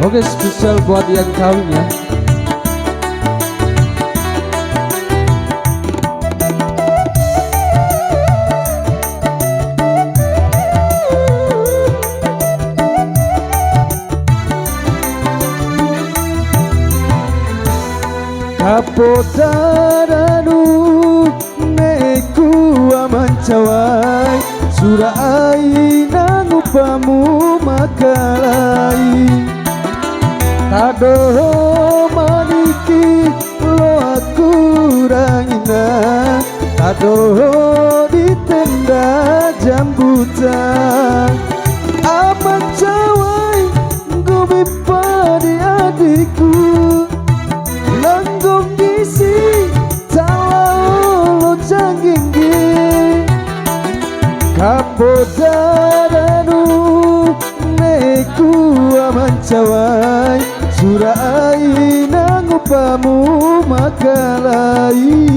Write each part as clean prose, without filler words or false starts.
Oke, spesial buat yang kawin ya. Kapotaranu neku amancawai surai nangupamu makalai tadoho maniki lo aku rangina tadoho di tenda jambutan amancawai gobe padi adikku langgong isi talau lo cangginggi kapodaranu neku amancawai surai nangupamu makalai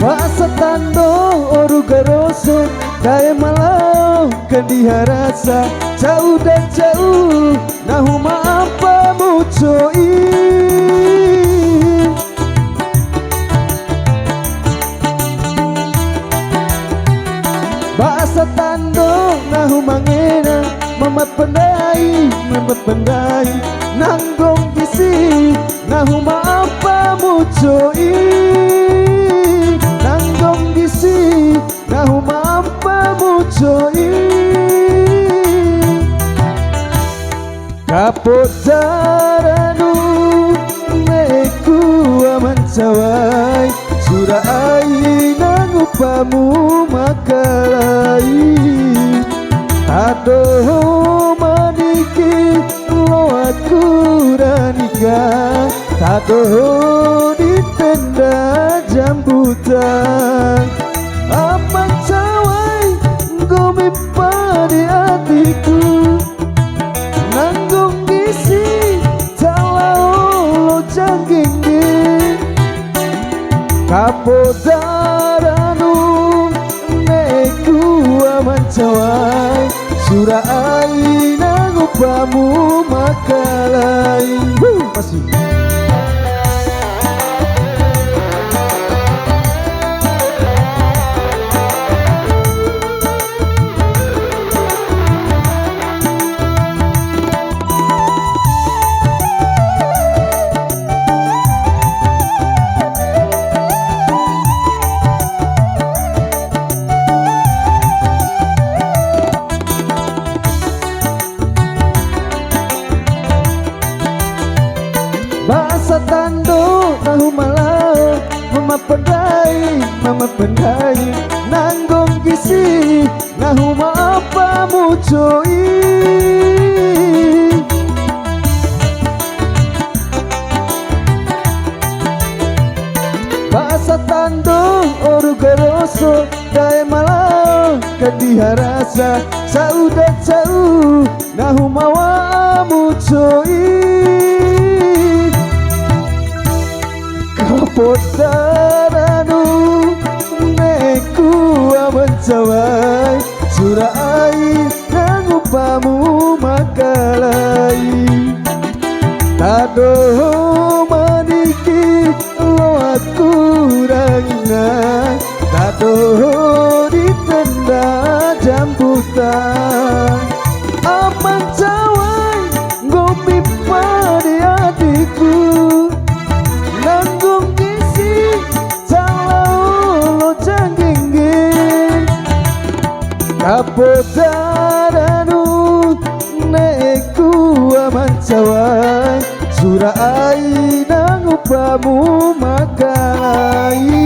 Pasatando oru garoso kae malau kandiharasa jauh dan jauh nahuma apa mucoi Pasatando nahuma ngena mamat pendai nanggong kisi nahuma apa mucoi nahu mampa mucoi kapotaranu neku amancawai surai nangupamu makalai adoh maniki lo aku ranika adoh di tenda jambutan amancawai gomi padi hatiku nanggung isi talau lo cangginggi kapodaranu neku amancawai surai nangupamu makalai masih Basatando tahu malau mama pendai nanggong kisi nahu apa mucoi Basatando oru garoso kae malau kandiharasa sauda jauh nahu mawa mucoi kapotaranu neku amancawai surai nangupamu makalai tadoh maniki lo aku rangina tadoh di tenda jambutan amancawai ngopi padi adikku nanggung kapotaranu neku amancawai surai nangupamu makalai